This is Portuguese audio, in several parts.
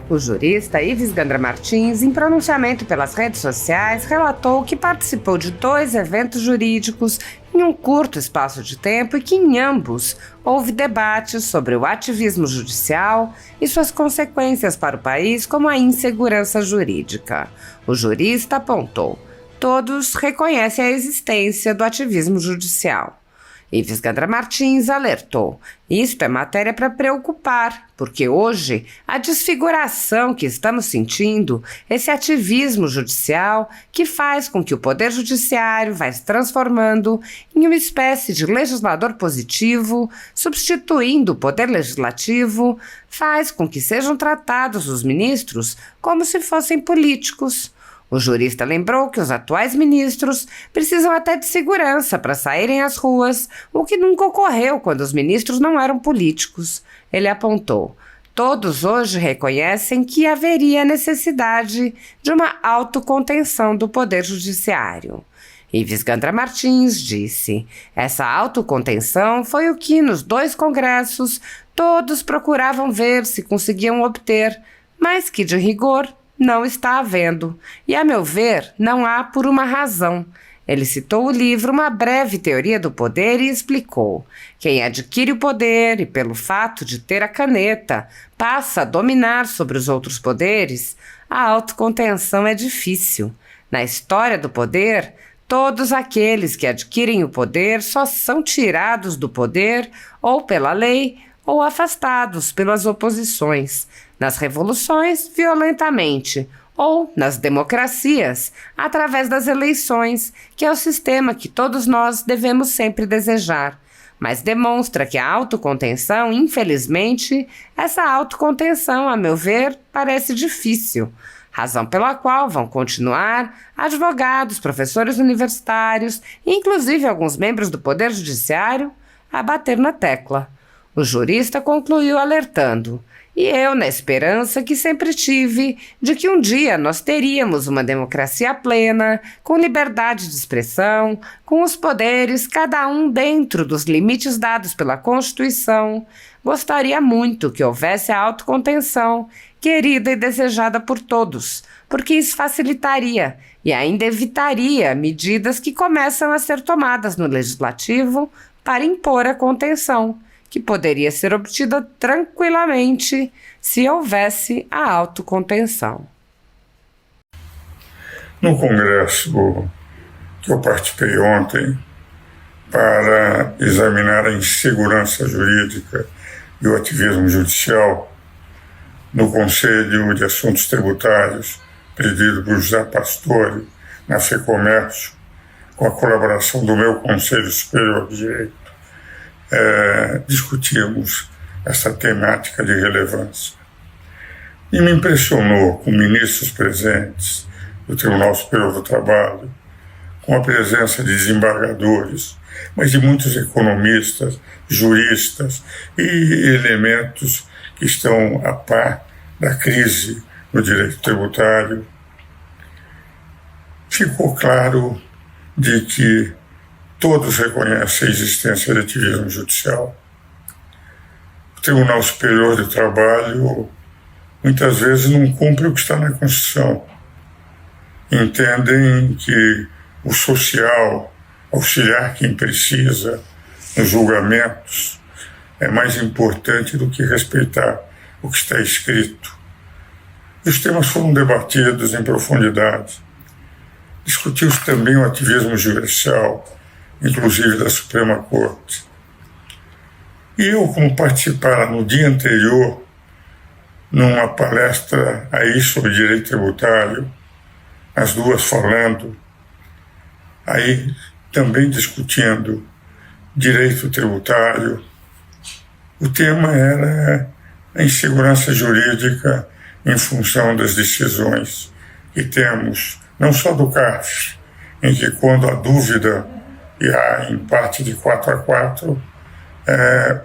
O jurista Ives Gandra Martins, em pronunciamento pelas redes sociais, relatou que participou de 2 eventos jurídicos em um curto espaço de tempo e que em ambos houve debates sobre o ativismo judicial e suas consequências para o país, como a insegurança jurídica. O jurista apontou: todos reconhecem a existência do ativismo judicial. Ives Gandra Martins alertou: isto é matéria para preocupar, porque hoje a desfiguração que estamos sentindo, esse ativismo judicial que faz com que o Poder Judiciário vá se transformando em uma espécie de legislador positivo, substituindo o Poder Legislativo, faz com que sejam tratados os ministros como se fossem políticos. O jurista lembrou que os atuais ministros precisam até de segurança para saírem às ruas, o que nunca ocorreu quando os ministros não eram políticos. Ele apontou: todos hoje reconhecem que haveria necessidade de uma autocontenção do Poder Judiciário. Ives Gandra Martins disse: essa autocontenção foi o que, nos 2 congressos, todos procuravam ver se conseguiam obter, mas que, de rigor, não está havendo, e, a meu ver, não há por uma razão. Ele citou o livro Uma Breve Teoria do Poder e explicou: quem adquire o poder e, pelo fato de ter a caneta, passa a dominar sobre os outros poderes, a autocontenção é difícil. Na história do poder, todos aqueles que adquirem o poder só são tirados do poder ou pela lei ou afastados pelas oposições. Nas revoluções, violentamente, ou nas democracias, através das eleições, que é o sistema que todos nós devemos sempre desejar. Mas demonstra que a autocontenção, infelizmente, essa autocontenção, a meu ver, parece difícil. Razão pela qual vão continuar advogados, professores universitários, inclusive alguns membros do Poder Judiciário, a bater na tecla. O jurista concluiu alertando: e eu, na esperança que sempre tive de que um dia nós teríamos uma democracia plena, com liberdade de expressão, com os poderes, cada um dentro dos limites dados pela Constituição, gostaria muito que houvesse a autocontenção, querida e desejada por todos, porque isso facilitaria e ainda evitaria medidas que começam a ser tomadas no Legislativo para impor a contenção, que poderia ser obtida tranquilamente se houvesse a autocontenção. No congresso que eu participei ontem para examinar a insegurança jurídica e o ativismo judicial, no Conselho de Assuntos Tributários, presidido por José Pastore, na FEComércio, com a colaboração do meu Conselho Superior de Direito, discutimos essa temática de relevância. E me impressionou, com ministros presentes do Tribunal Superior do Trabalho, com a presença de desembargadores, mas de muitos economistas, juristas e elementos que estão a par da crise no direito tributário. Ficou claro de que todos reconhecem a existência de ativismo judicial. O Tribunal Superior do Trabalho muitas vezes não cumpre o que está na Constituição. Entendem que o social, auxiliar quem precisa nos julgamentos, é mais importante do que respeitar o que está escrito. E os temas foram debatidos em profundidade. Discutiu-se também o ativismo judicial, inclusive da Suprema Corte. E eu, como participara no dia anterior, numa palestra aí sobre direito tributário, as duas falando, aí também discutindo direito tributário, o tema era a insegurança jurídica em função das decisões que temos, não só do CARF, em que quando há dúvida e há empate de 4-4,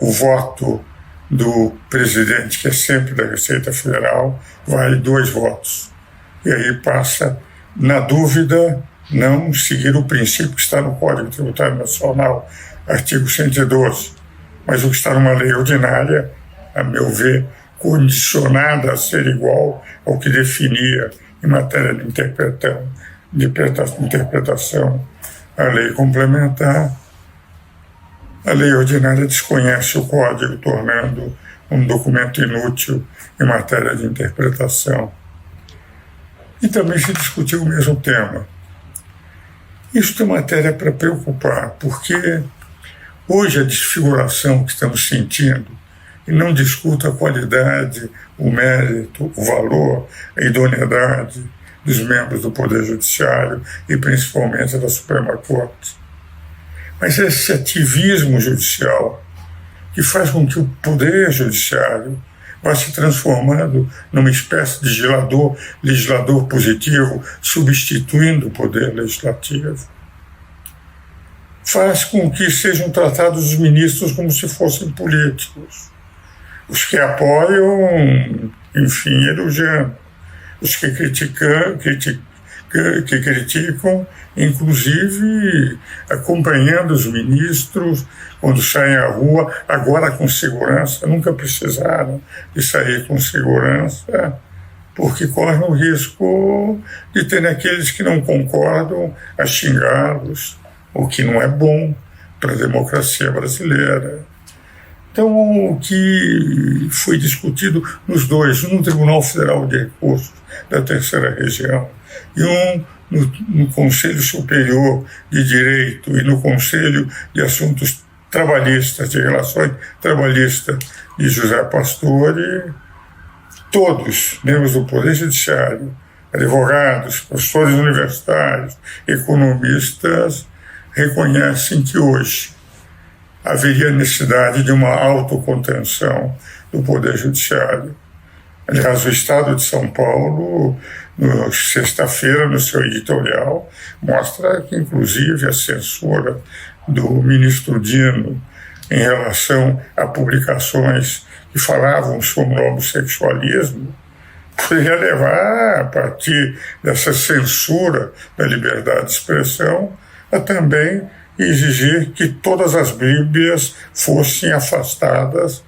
o voto do presidente, que é sempre da Receita Federal, vale 2 votos. E aí passa, na dúvida, não seguir o princípio que está no Código Tributário Nacional, artigo 112, mas o que está numa lei ordinária, a meu ver, condicionada a ser igual ao que definia em matéria de interpretação a lei complementar. A lei ordinária desconhece o código, tornando um documento inútil em matéria de interpretação. E também se discutiu o mesmo tema. Isso é matéria para preocupar, porque hoje a desfiguração que estamos sentindo, e não discuto a qualidade, o mérito, o valor, a idoneidade dos membros do Poder Judiciário e principalmente da Suprema Corte. Mas esse ativismo judicial que faz com que o Poder Judiciário vá se transformando numa espécie de legislador positivo, substituindo o Poder Legislativo, faz com que sejam tratados os ministros como se fossem políticos. Os que apoiam, enfim, elogiando. Os que criticam, inclusive acompanhando os ministros quando saem à rua, agora com segurança, nunca precisaram de sair com segurança, porque correm o risco de ter aqueles que não concordam a xingá-los, o que não é bom para a democracia brasileira. Então, o que foi discutido nos dois, um no Tribunal Federal de Recursos da Terceira Região e um no Conselho Superior de Direito e no Conselho de Assuntos Trabalhistas, de Relações Trabalhistas de José Pastore, todos, membros do Poder Judiciário, advogados, professores universitários, economistas, reconhecem que hoje haveria necessidade de uma autocontenção do Poder Judiciário. Aliás, o Estado de São Paulo, sexta-feira, no seu editorial, mostra que, inclusive, a censura do ministro Dino em relação a publicações que falavam sobre o homossexualismo poderia levar, a partir dessa censura da liberdade de expressão, a também exigir que todas as Bíblias fossem afastadas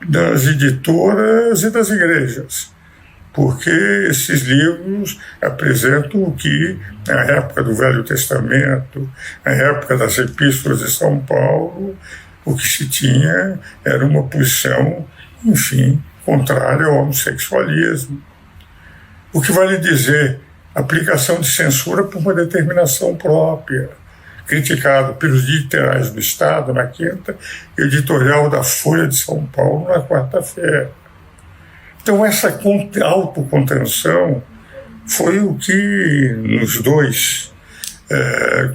das editoras e das igrejas, porque esses livros apresentam o que, na época do Velho Testamento, na época das Epístolas de São Paulo, o que se tinha era uma posição, enfim, contrária ao homossexualismo. O que vale dizer, aplicação de censura por uma determinação própria, criticado pelos literais do Estado na quinta e editorial da Folha de São Paulo na quarta-feira. Então essa autocontenção foi o que nos dois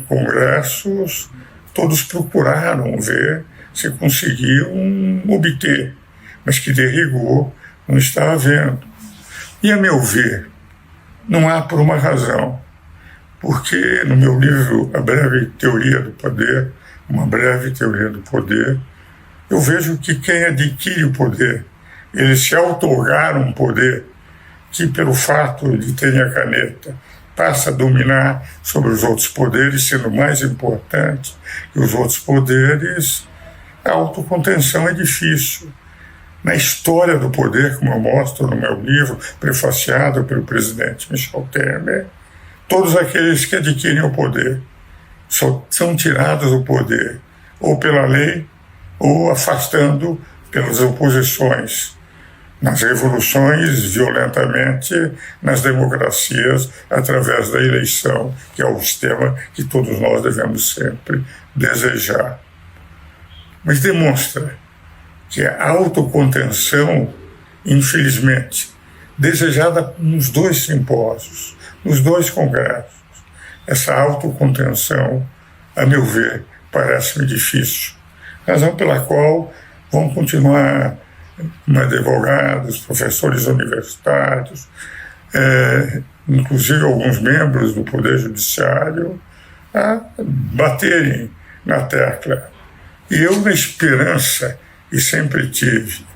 congressos todos procuraram ver se conseguiam obter, mas que de rigor não está havendo. E a meu ver, não há por uma razão, porque no meu livro A Breve Teoria do Poder, uma breve teoria do poder, eu vejo que quem adquire o poder, eles se outorgaram um poder que, pelo fato de terem a caneta, passa a dominar sobre os outros poderes, sendo mais importante que os outros poderes. A autocontenção é difícil. Na história do poder, como eu mostro no meu livro, prefaciado pelo presidente Michel Temer, todos aqueles que adquirem o poder são tirados do poder, ou pela lei, ou afastando pelas oposições, nas revoluções, violentamente, nas democracias, através da eleição, que é o sistema que todos nós devemos sempre desejar. Mas demonstra que a autocontenção, infelizmente, desejada nos dois simpósios, nos dois congressos, essa autocontenção, a meu ver, parece-me difícil. Razão pela qual vão continuar advogados, professores universitários, inclusive alguns membros do Poder Judiciário, a baterem na tecla. E eu, na esperança, e sempre tive,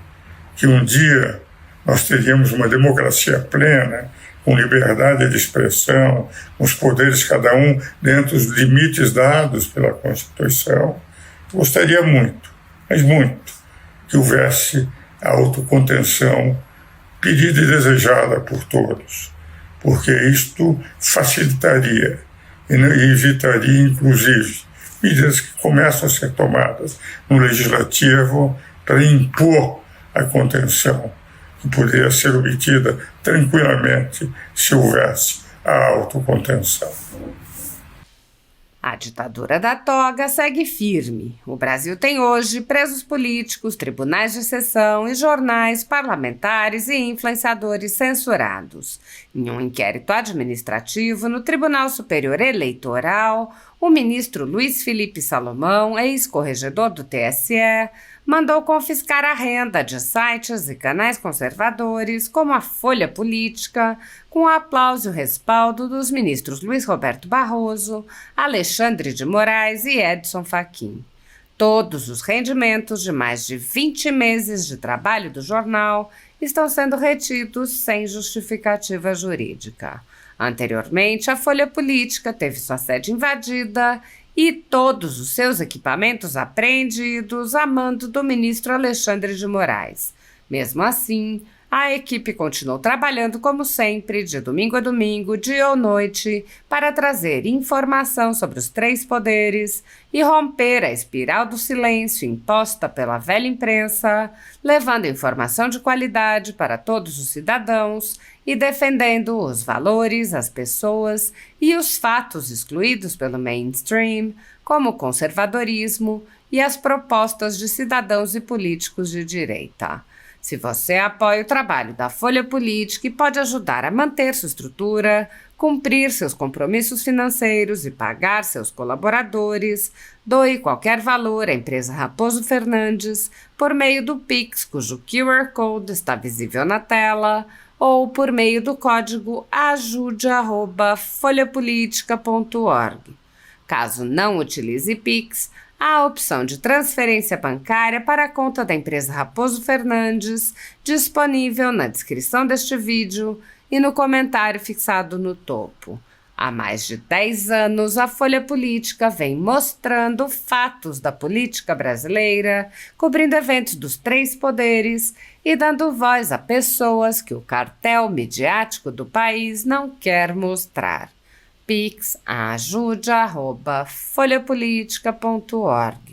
que um dia nós teríamos uma democracia plena, com liberdade de expressão, com os poderes cada um dentro dos limites dados pela Constituição, gostaria muito, mas muito, que houvesse a autocontenção pedida e desejada por todos, porque isto facilitaria e evitaria, inclusive, medidas que começam a ser tomadas no Legislativo para impor a contenção, que poderia ser obtida tranquilamente se houvesse a autocontenção. A ditadura da toga segue firme. O Brasil tem hoje presos políticos, tribunais de sessão e jornais, parlamentares e influenciadores censurados. Em um inquérito administrativo no Tribunal Superior Eleitoral, o ministro Luiz Felipe Salomão, ex-corregedor do TSE, mandou confiscar a renda de sites e canais conservadores, como a Folha Política, com o aplauso e o respaldo dos ministros Luiz Roberto Barroso, Alexandre de Moraes e Edson Fachin. Todos os rendimentos de mais de 20 meses de trabalho do jornal estão sendo retidos sem justificativa jurídica. Anteriormente, a Folha Política teve sua sede invadida e todos os seus equipamentos apreendidos a mando do ministro Alexandre de Moraes. Mesmo assim, a equipe continuou trabalhando como sempre, de domingo a domingo, dia ou noite, para trazer informação sobre os três poderes e romper a espiral do silêncio imposta pela velha imprensa, levando informação de qualidade para todos os cidadãos e defendendo os valores, as pessoas e os fatos excluídos pelo mainstream, como o conservadorismo e as propostas de cidadãos e políticos de direita. Se você apoia o trabalho da Folha Política e pode ajudar a manter sua estrutura, cumprir seus compromissos financeiros e pagar seus colaboradores, doe qualquer valor à empresa Raposo Fernandes por meio do Pix, cujo QR Code está visível na tela, ou por meio do código ajude@folhapolitica.org. Caso não utilize Pix, há a opção de transferência bancária para a conta da empresa Raposo Fernandes, disponível na descrição deste vídeo e no comentário fixado no topo. Há mais de 10 anos, a Folha Política vem mostrando fatos da política brasileira, cobrindo eventos dos três poderes e dando voz a pessoas que o cartel midiático do país não quer mostrar. Pix ajude@folhapolitica.org